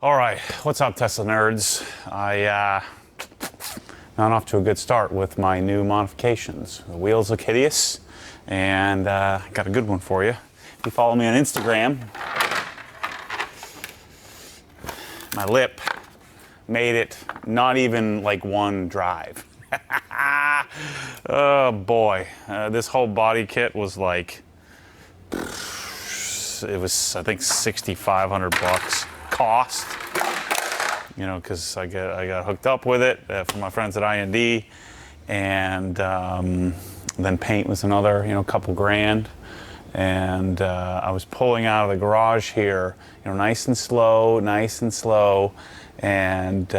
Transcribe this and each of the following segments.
All right, what's up, Tesla nerds? I got off to a good start with my new modifications. The wheels look hideous, and got a good one for you. If you follow me on Instagram, my lip made it not even like one drive. Oh boy, this whole body kit was like, it was I think $6,500 cost. You know, because I got hooked up with it from my friends at IND, and then paint was another, couple grand. And I was pulling out of the garage here, nice and slow, and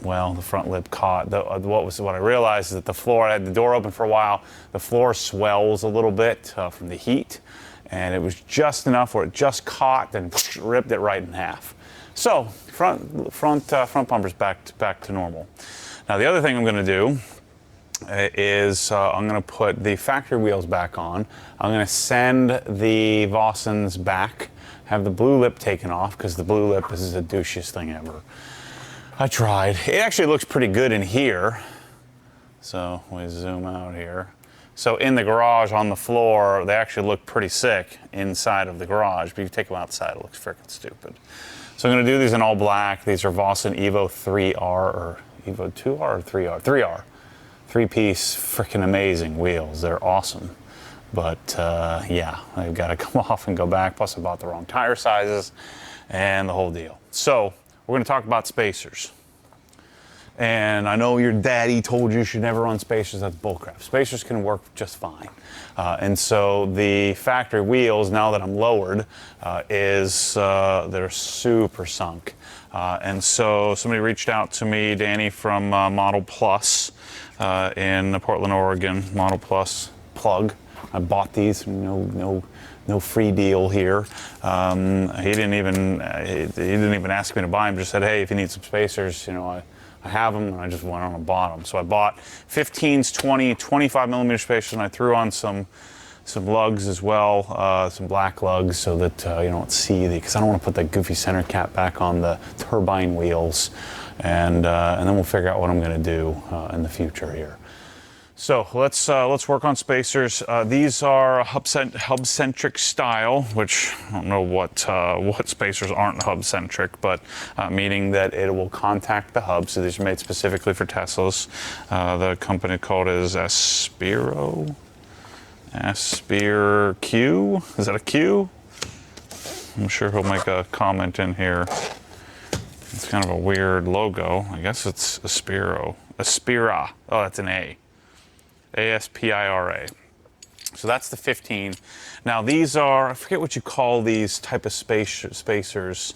well, the front lip caught. What I realized is that the floor, I had the door open for a while, the floor swells a little bit from the heat, and it was just enough where it just caught and ripped it right in half. So front bumper's back to normal. Now the other thing I'm going to do is I'm going to put the factory wheels back on. I'm going to send the Vossens back, have the blue lip taken off, because the blue lip is the douchiest thing ever. I tried. It actually looks pretty good in here. So we zoom out here. So in the garage on the floor, they actually look pretty sick inside of the garage, but if you take them outside, it looks freaking stupid. So I'm going to do these in all black. These are Vossen Evo 3R or Evo 2R or 3R? 3R. Three-piece freaking amazing wheels. They're awesome. But yeah, they've got to come off and go back. Plus I bought the wrong tire sizes and the whole deal. So we're going to talk about spacers. And I know your daddy told you should never run spacers. That's bullcrap. Spacers can work just fine. And so the factory wheels, now that I'm lowered, they're super sunk. And so somebody reached out to me, Danny from Model Plus in Portland, Oregon. Model Plus plug. I bought these. No free deal here. He didn't even ask me to buy them. Just said, hey, if you need some spacers, I have them, and I just went on and bought them. So I bought 15s, 20, 25 millimeter spacers, and I threw on some lugs as well, some black lugs, so that you don't see because I don't want to put that goofy center cap back on the turbine wheels, and then we'll figure out what I'm going to do in the future here. So let's work on spacers. These are hub-centric style, which I don't know what spacers aren't hub-centric, but meaning that it will contact the hub. So these are made specifically for Teslas. The company code is Aspiro Q. Is that a Q? I'm sure he'll make a comment in here. It's kind of a weird logo. I guess it's Aspiro. Aspira. Oh, that's an A. Aspira. So that's the 15. Now these are, I forget what you call these type of spacers.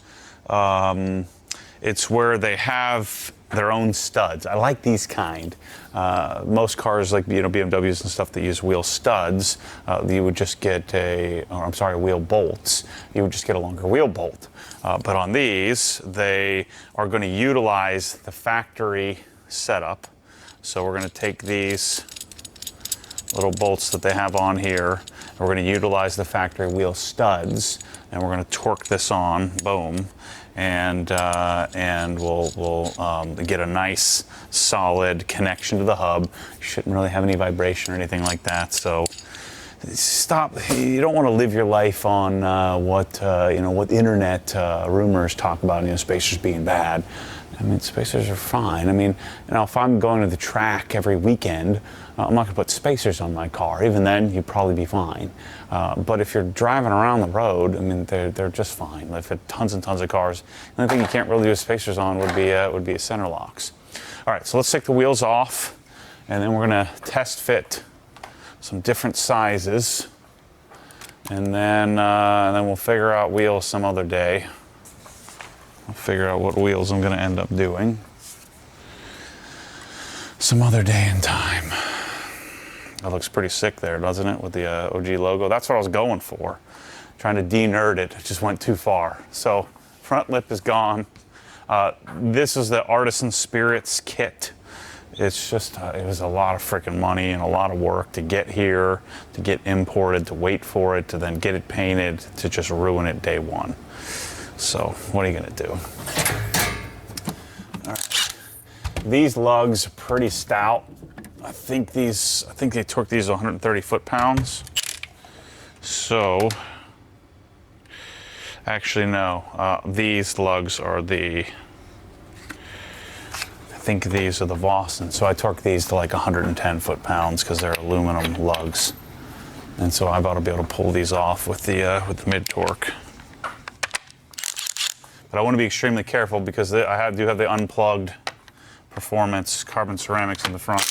It's where they have their own studs. I like these kind. Most cars like BMWs and stuff that use wheel studs, you would just get wheel bolts. You would just get a longer wheel bolt. But on these, they are going to utilize the factory setup. So we're going to take these little bolts that they have on here, and we're going to utilize the factory wheel studs, and we're going to torque this on, boom, and we'll get a nice solid connection to the hub. You shouldn't really have any vibration or anything like that. So stop. You don't want to live your life on what internet rumors talk about, spacers being bad. I mean, spacers are fine. I mean, if I'm going to the track every weekend, I'm not going to put spacers on my car. Even then, you'd probably be fine. But if you're driving around the road, I mean, they're just fine. I've had tons and tons of cars. The only thing you can't really do with spacers on would be center locks. All right, so let's take the wheels off, and then we're going to test fit some different sizes, and then we'll figure out wheels some other day. I'll figure out what wheels I'm going to end up doing some other day in time. That looks pretty sick there, doesn't it, with the OG logo? That's what I was going for. Trying to de-nerd it. It just went too far. So front lip is gone. This is the Artisan Spirits kit. It's just, it was a lot of freaking money and a lot of work to get here, to get imported, to wait for it, to then get it painted, to just ruin it day one. So what are you gonna do? All right. These lugs are pretty stout. I think they torqued these 130 foot-pounds. So, actually no, these lugs are I think these are the Vossen. So I torqued these to like 110 foot-pounds because they're aluminum lugs. And so I ought to be able to pull these off with the mid-torque. But I want to be extremely careful because I do have the unplugged performance carbon ceramics in the front.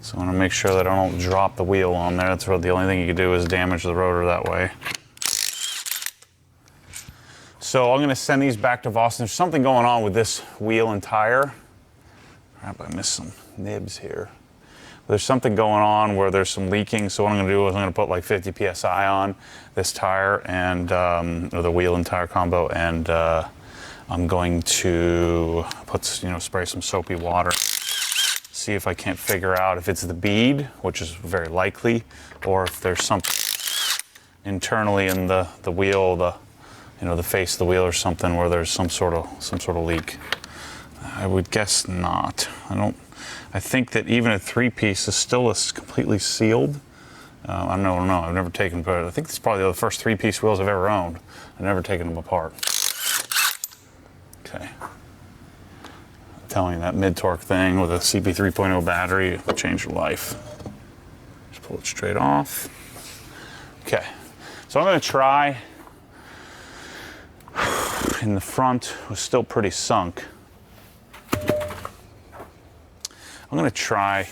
So I want to make sure that I don't drop the wheel on there. That's really the only thing you can do is damage the rotor that way. So I'm going to send these back to Vossen. There's something going on with this wheel and tire. Crap, I missed some nibs here. There's something going on where there's some leaking. So what I'm going to do is I'm going to put like 50 PSI on this tire and or the wheel and tire combo, and I'm going to put, spray some soapy water. See if I can't figure out if it's the bead, which is very likely, or if there's something internally in the wheel, the face of the wheel or something where there's some sort of leak. I would guess not. I think that even a 3-piece is still completely sealed. I don't know. I've never taken apart. I think it's probably the first 3-piece wheels I've ever owned. I've never taken them apart. Okay. I'm telling you, that mid-torque thing with a CP 3.0 battery will change your life. Just pull it straight off. Okay. So I'm going to try. In the front was still pretty sunk. I'm going to try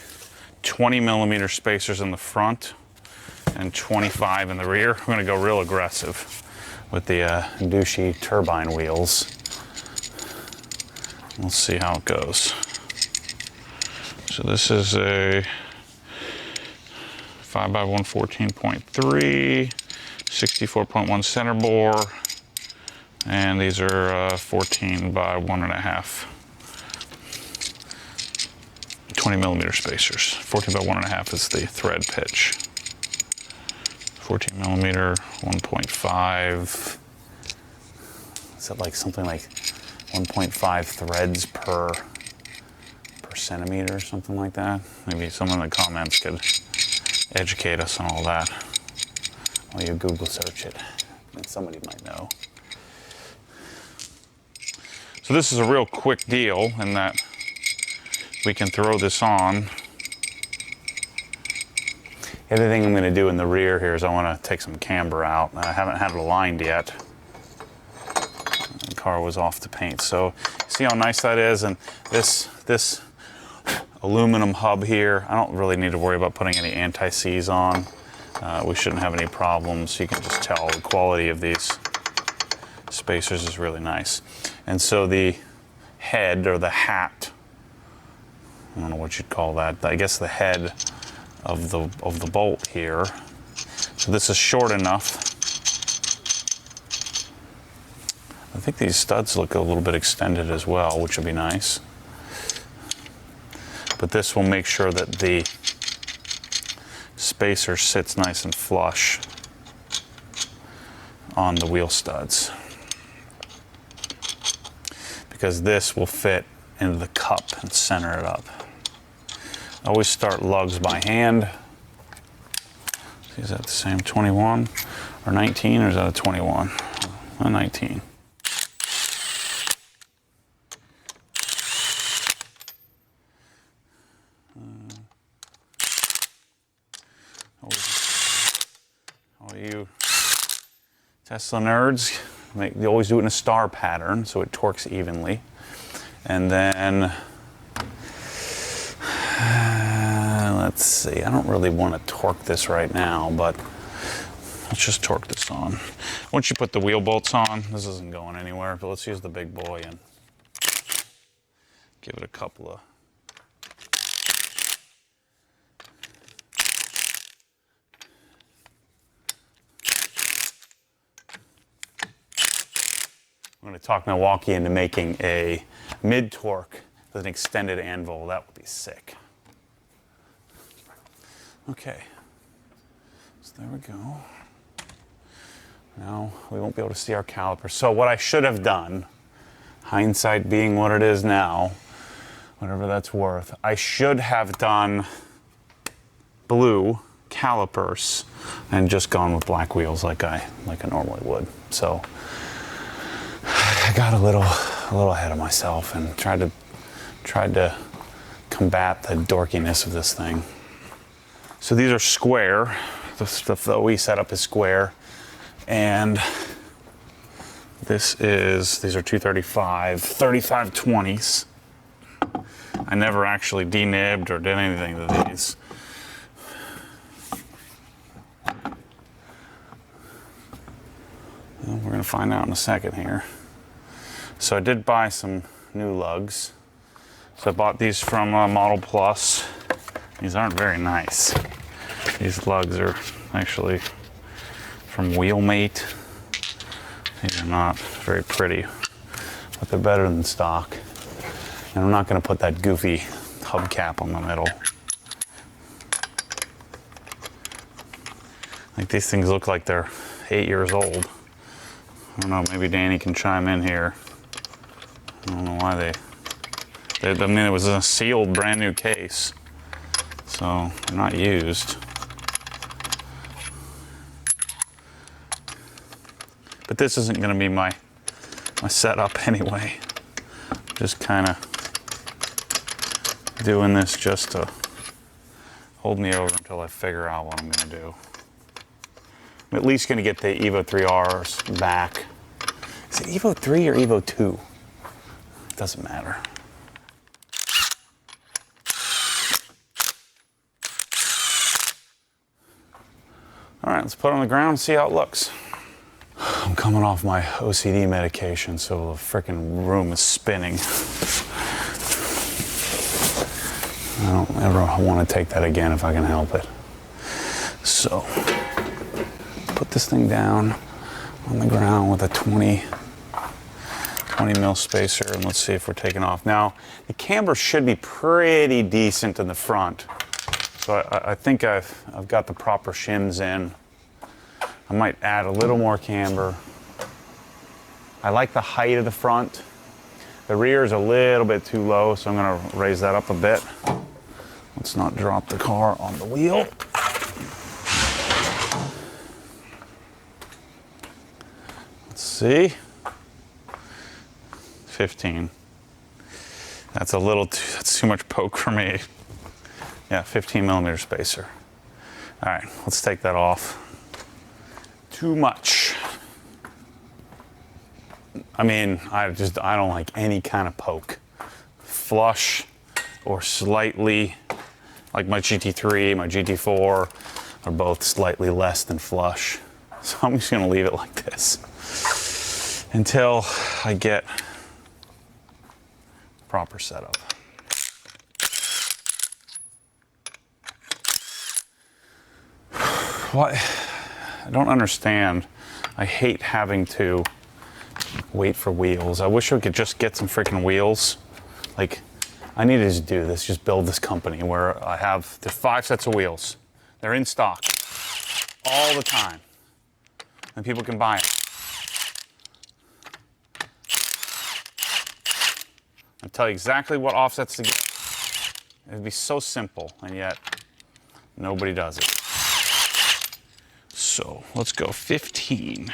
20 millimeter spacers in the front and 25 in the rear. I'm going to go real aggressive with the douche-y turbine wheels. We'll see how it goes. So this is a 5x1 14.3, 64.1 center bore, and these are 14 by 1.5. 20 millimeter spacers. 14 by 1.5 is the thread pitch. 14 millimeter, 1.5. Is that like something like 1.5 threads per centimeter or something like that? Maybe someone in the comments could educate us on all that while you Google search it. And somebody might know. So this is a real quick deal in that we can throw this on. The other thing I'm going to do in the rear here is I want to take some camber out. I haven't had it aligned yet. The car was off to paint. So see how nice that is? And this aluminum hub here, I don't really need to worry about putting any anti-seize on. We shouldn't have any problems. You can just tell the quality of these spacers is really nice. And so the head or the hat, I don't know what you'd call that. I guess the head of the bolt here. So this is short enough. I think these studs look a little bit extended as well, which would be nice. But this will make sure that the spacer sits nice and flush on the wheel studs, because this will fit into the cup and center it up. I always start lugs by hand. Is that the same 21 or 19, or is that a 21? A 19. All you Tesla nerds, they always do it in a star pattern so it torques evenly. And then let's see, I don't really want to torque this right now, but let's just torque this on. Once you put the wheel bolts on, this isn't going anywhere, but let's use the big boy and give it a couple of I'm going to talk Milwaukee into making a mid-torque with an extended anvil. That would be sick. Okay, so there we go. No, we won't be able to see our caliper. So what I should have done, hindsight being what it is now, whatever that's worth, I should have done blue calipers and just gone with black wheels like I normally would. So I got a little ahead of myself and tried to combat the dorkiness of this thing. So these are square. The OE setup is square, and these are 235, 3520s. I never actually denibbed or did anything to these. Well, we're gonna find out in a second here. So I did buy some new lugs. So I bought these from Model Plus. These aren't very nice. These lugs are actually from Wheelmate. These are not very pretty, but they're better than stock. And I'm not gonna put that goofy hubcap on the middle. Like, these things look like they're 8 years old. I don't know, maybe Danny can chime in here. I don't know why I mean, it was a sealed brand new case, so they're not used. But this isn't gonna be my setup anyway. Just kind of doing this just to hold me over until I figure out what I'm gonna do. I'm at least gonna get the Evo 3Rs back. Is it Evo 3 or Evo 2? It doesn't matter. All right, let's put it on the ground and see how it looks. I'm coming off my OCD medication, so the freaking room is spinning. I don't ever want to take that again if I can help it. So, put this thing down on the ground with a 20 mil spacer, and let's see if we're taking off. Now, the camber should be pretty decent in the front. So I think I've got the proper shims in. I might add a little more camber. I like the height of the front. The rear is a little bit too low, so I'm gonna raise that up a bit. Let's not drop the car on the wheel. Let's see. 15. That's that's too much poke for me. Yeah, 15 millimeter spacer. All right, let's take that off. Too much. I mean, I don't like any kind of poke. Flush or slightly, like my GT3, my GT4 are both slightly less than flush. So I'm just gonna leave it like this until I get proper setup. What? I don't understand. I hate having to wait for wheels. I wish we could just get some freaking wheels. Like, I need to just do this, just build this company where there's 5 sets of wheels. They're in stock all the time, and people can buy them. I'll tell you exactly what offsets to get. It'd be so simple, and yet nobody does it. So let's go 15.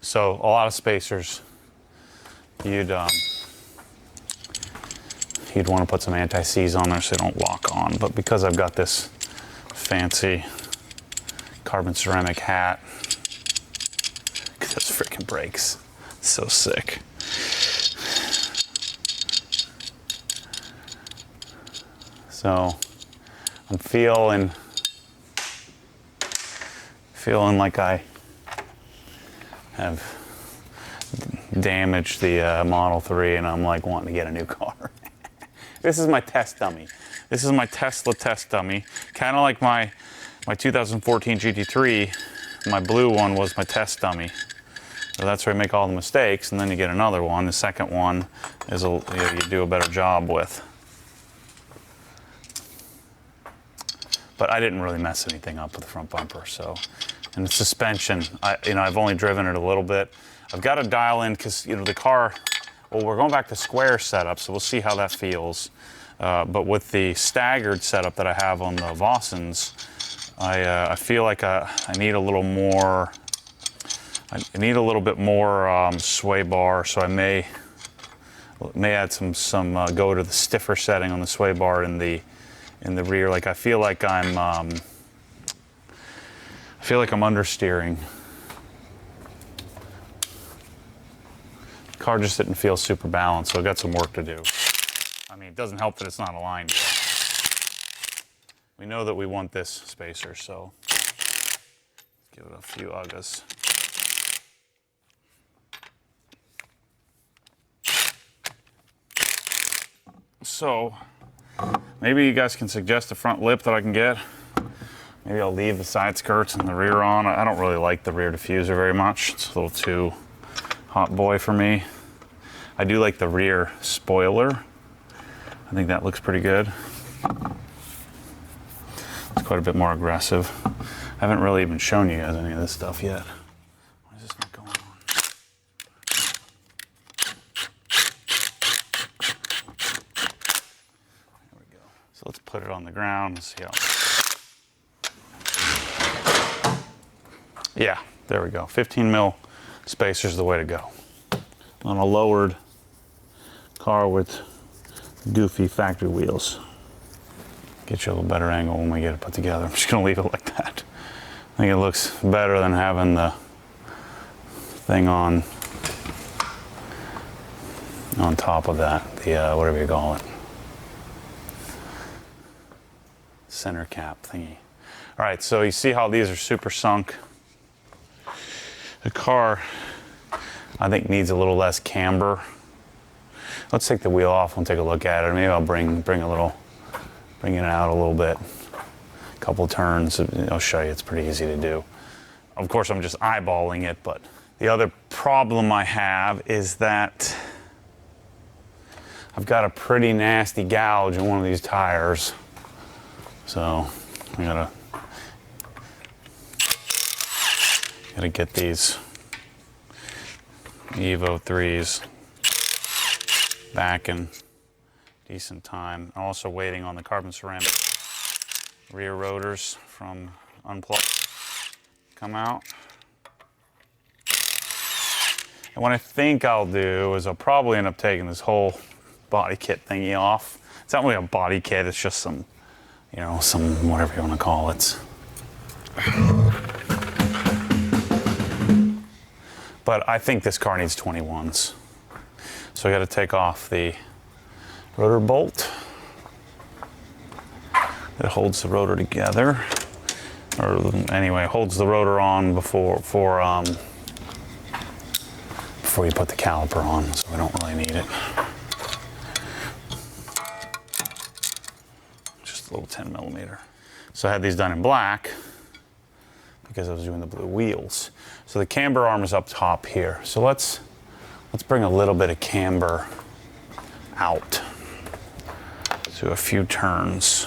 So a lot of spacers, you'd want to put some anti-seize on there so they don't lock on. But because I've got this fancy carbon ceramic hat, those freaking brakes, so sick. So I'm feeling like I have damaged the Model 3, and I'm like wanting to get a new car. This is my test dummy. This is my Tesla test dummy. Kind of like my 2014 GT3, my blue one was my test dummy. So that's where I make all the mistakes, and then you get another one. The second one is you do a better job with. But I didn't really mess anything up with the front bumper, so And the suspension, I've only driven it a little bit. I've got to dial in because, the car, well, we're going back to square setup, so we'll see how that feels. But with the staggered setup that I have on the Vossens, I feel like I need a little more, I need a little bit more sway bar, so I may add some go to the stiffer setting on the sway bar in the rear. Like I feel like I'm understeering. The car just didn't feel super balanced, so I've got some work to do. I mean, it doesn't help that it's not aligned yet. We know that we want this spacer, so let's give it a few uggas. So maybe you guys can suggest a front lip that I can get. Maybe I'll leave the side skirts and the rear on. I don't really like the rear diffuser very much. It's a little too hot boy for me. I do like the rear spoiler. I think that looks pretty good. It's quite a bit more aggressive. I haven't really even shown you guys any of this stuff yet. Why is this not going on? There we go. So let's put it on the ground and see how. Yeah, there we go. 15 mil spacer's the way to go. On a lowered car with goofy factory wheels. Get you a little better angle when we get it put together. I'm just gonna leave it like that. I think it looks better than having the thing on top of that, the whatever you call it. Center cap thingy. All right, so you see how these are super sunk. The car, I think, needs a little less camber. Let's take the wheel off and take a look at it. Maybe I'll bring it out a little bit. A couple turns. I'll show you. It's pretty easy to do. Of course, I'm just eyeballing it, but the other problem I have is that I've got a pretty nasty gouge in one of these tires. So I gotta get these Evo 3s back in decent time. I'm also waiting on the carbon ceramic rear rotors from Unplugged come out. And what I think I'll do is I'll probably end up taking this whole body kit thingy off. It's not really a body kit, it's just some, some whatever you want to call it. But I think this car needs 21s. So I got to take off the rotor bolt that holds the rotor together, or anyway, holds the rotor on before you put the caliper on. So we don't really need it. Just a little 10 millimeter. So I had these done in black because I was doing the blue wheels. So the camber arm is up top here. So let's bring a little bit of camber out. Do a few turns.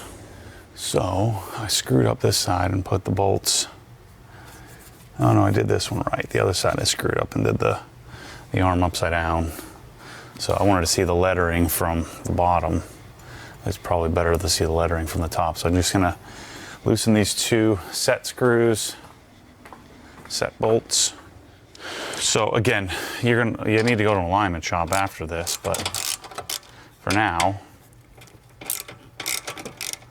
So I screwed up this side and put the bolts. Oh no, I did this one right. The other side I screwed up and did the arm upside down. So I wanted to see the lettering from the bottom. It's probably better to see the lettering from the top. So I'm just gonna loosen these two set screws, set bolts. So again, you need to go to an alignment shop after this, but for now,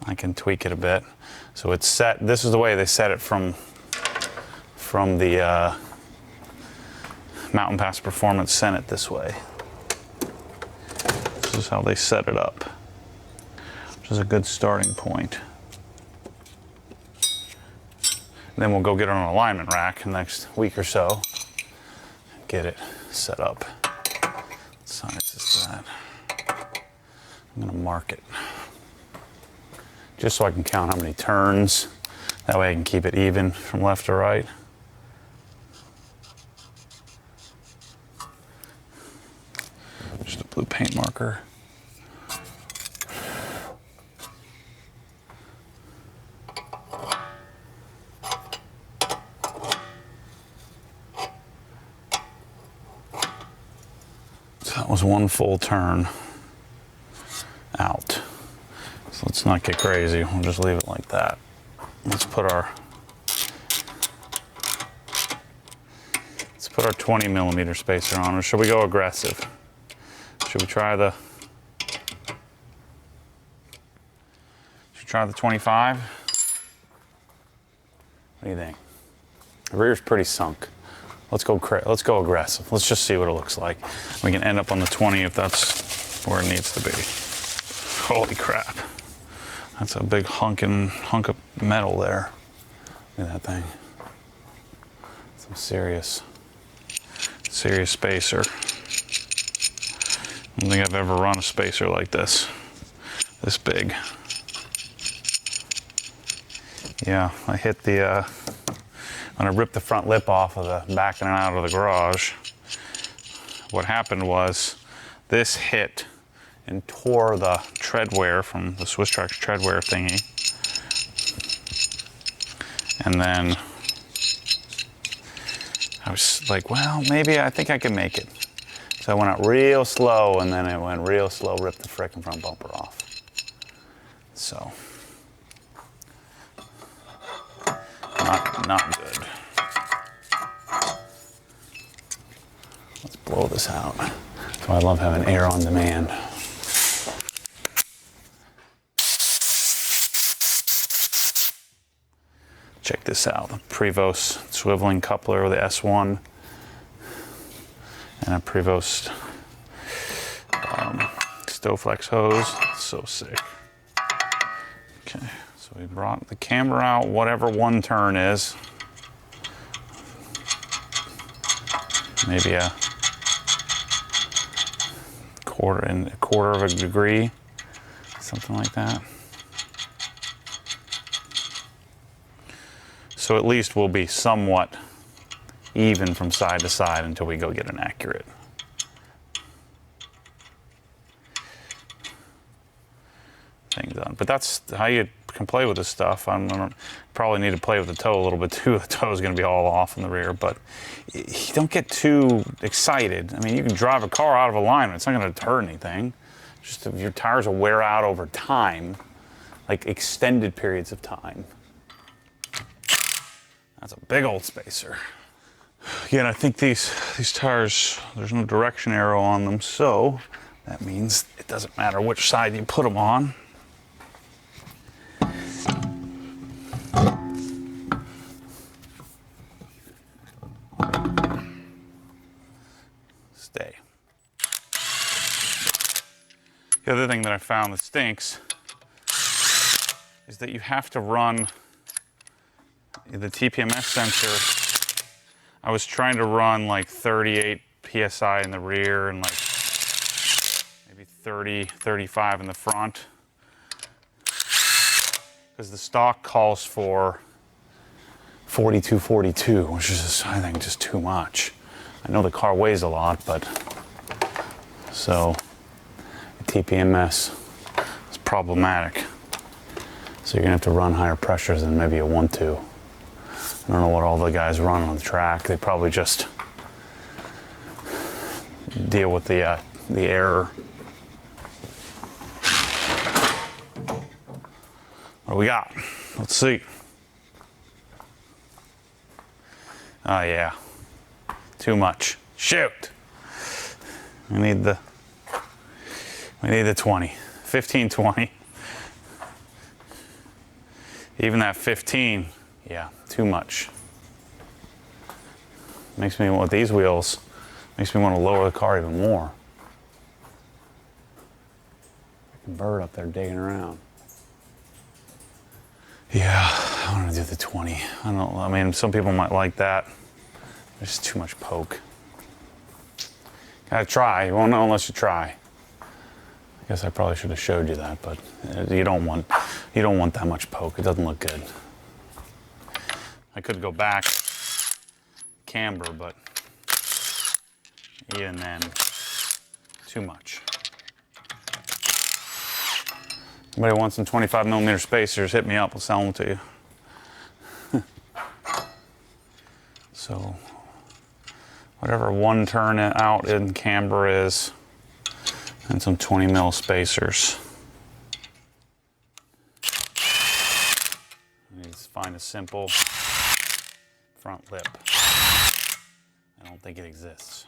I can tweak it a bit. So it's set, this is the way they set it from the Mountain Pass Performance sent it this way. This is how they set it up, which is a good starting point. And then we'll go get it on an alignment rack in the next week or so. Get it set up. What size is that? I'm gonna mark it. Just so I can count how many turns. That way I can keep it even from left to right. Just a blue paint marker. That was one full turn out. So let's not get crazy. We'll just leave it like that. Let's put our 20 millimeter spacer on, or should we go aggressive? Should we try the 25? What do you think? The rear's pretty sunk. Let's go aggressive. Let's just see what it looks like. We can end up on the 20 if that's where it needs to be. Holy crap. That's a big hunk of metal there. Look at that thing. Some serious spacer. I don't think I've ever run a spacer like this big. Yeah, I hit the, when I ripped the front lip off of the backing out of the garage, what happened was this hit and tore the tread wear from the Swiss Trax tread wear thingy. And then I was like, well, maybe I think I can make it. So I went out real slow, and then it went real slow, ripped the frickin' front bumper off. So, not good. Let's blow this out. So I love having air on demand. Check this out, the Prevost swiveling coupler with the S1 and a Prevost Stowflex hose. So sick. Okay, so we brought the camber out, whatever one turn is. Maybe a quarter of a degree, something like that. So at least we'll be somewhat even from side to side until we go get an accurate. Thing done. But that's how you can play with this stuff. I'm gonna probably need to play with the toe a little bit too. The toe is going to be all off in the rear, but you don't get too excited. I mean, you can drive a car out of alignment. It's not going to hurt anything. Just if your tires will wear out over time, like extended periods of time. That's a big old spacer. Again, I think these tires, there's no direction arrow on them, so that means it doesn't matter which side you put them on. Stay. The other thing that I found that stinks is that you have to run the TPMS sensor. I was trying to run like 38 PSI in the rear and like maybe 30, 35 in the front. Because the stock calls for 42, 42, which is just, I think, just too much. I know the car weighs a lot, but so TPMS is problematic. So you're gonna have to run higher pressures than maybe you want to. I don't know what all the guys run on the track. They probably just deal with the error. What do we got? Let's see. Oh yeah, too much. Shoot. We need the 20, 15, 20. Even that 15. Yeah, too much. Makes me, with these wheels, makes me want to lower the car even more. Freaking bird up there digging around. Yeah, I want to do the 20. I mean, some people might like that. There's too much poke. Gotta try. You won't know unless you try. I guess I probably should have showed you that, but you don't want that much poke. It doesn't look good. I could go back, camber, but even then, too much. Anybody wants some 25 millimeter spacers, hit me up, I'll sell them to you. So, whatever one turn out in camber is, and some 20 mil spacers. I need to find a simple front lip. I don't think it exists.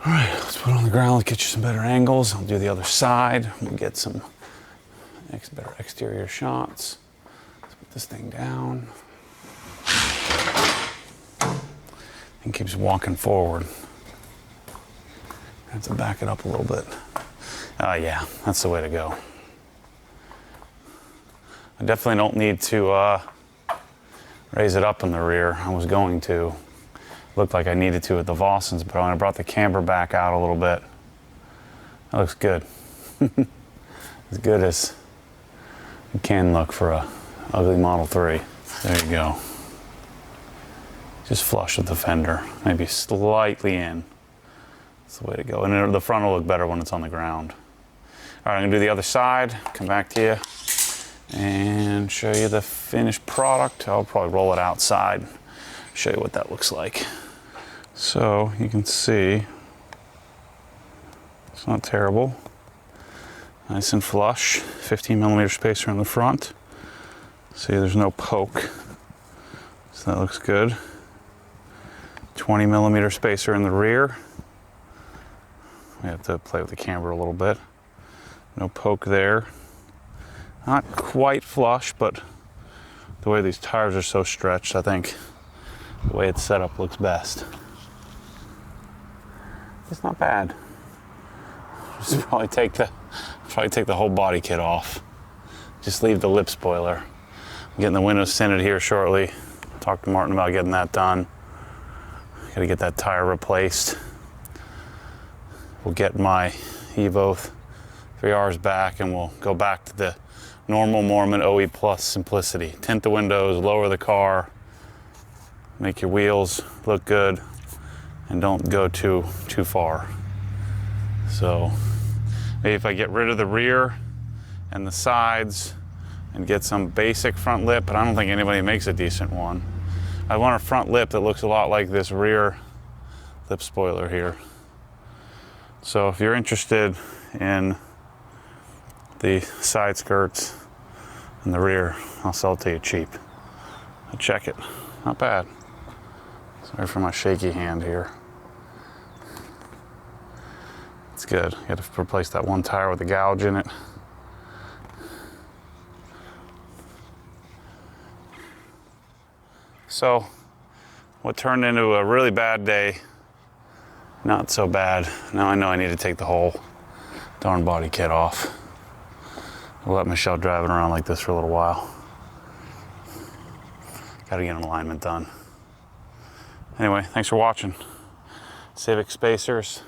All right, let's put it on the ground. Let's get you some better angles. I'll do the other side. We'll get some better exterior shots. Let's put this thing down. And keeps walking forward. I have to back it up a little bit. Yeah, that's the way to go. I definitely don't need to raise it up in the rear. I was going to. Looked like I needed to at the Vossens, but when I brought the camber back out a little bit, that looks good. As good as it can look for a ugly Model 3. There you go. Just flush with the fender, maybe slightly in. That's the way to go. And the front will look better when it's on the ground. All right, I'm gonna do the other side, come back to you and show you the finished product. I'll probably roll it outside, show you what that looks like. So you can see, it's not terrible. Nice and flush, 15 millimeter spacer in the front. See, there's no poke, so that looks good. 20 millimeter spacer in the rear. We have to play with the camber a little bit. No poke there. Not quite flush, but the way these tires are so stretched, I think the way it's set up looks best. It's not bad. Just probably take the whole body kit off. Just leave the lip spoiler. I'm getting the windows tinted here shortly. Talk to Martin about getting that done. Gotta get that tire replaced. We'll get my Evo 3Rs back and we'll go back to the normal Mormon OE Plus simplicity. Tint the windows, lower the car, make your wheels look good, and don't go too far. So maybe if I get rid of the rear and the sides and get some basic front lip, but I don't think anybody makes a decent one. I want a front lip that looks a lot like this rear lip spoiler here. So if you're interested in the side skirts and the rear, I'll sell it to you cheap. I'll check it, not bad. Sorry for my shaky hand here. It's good. You got to replace that one tire with a gouge in it. So, what turned into a really bad day, not so bad. Now I know I need to take the whole darn body kit off. I'll let Michelle drive it around like this for a little while. Got to get an alignment done. Anyway, thanks for watching. Civic spacers.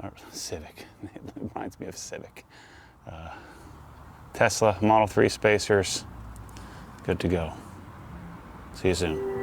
Or Civic, it reminds me of Civic. Tesla Model 3 spacers. Good to go. See you soon.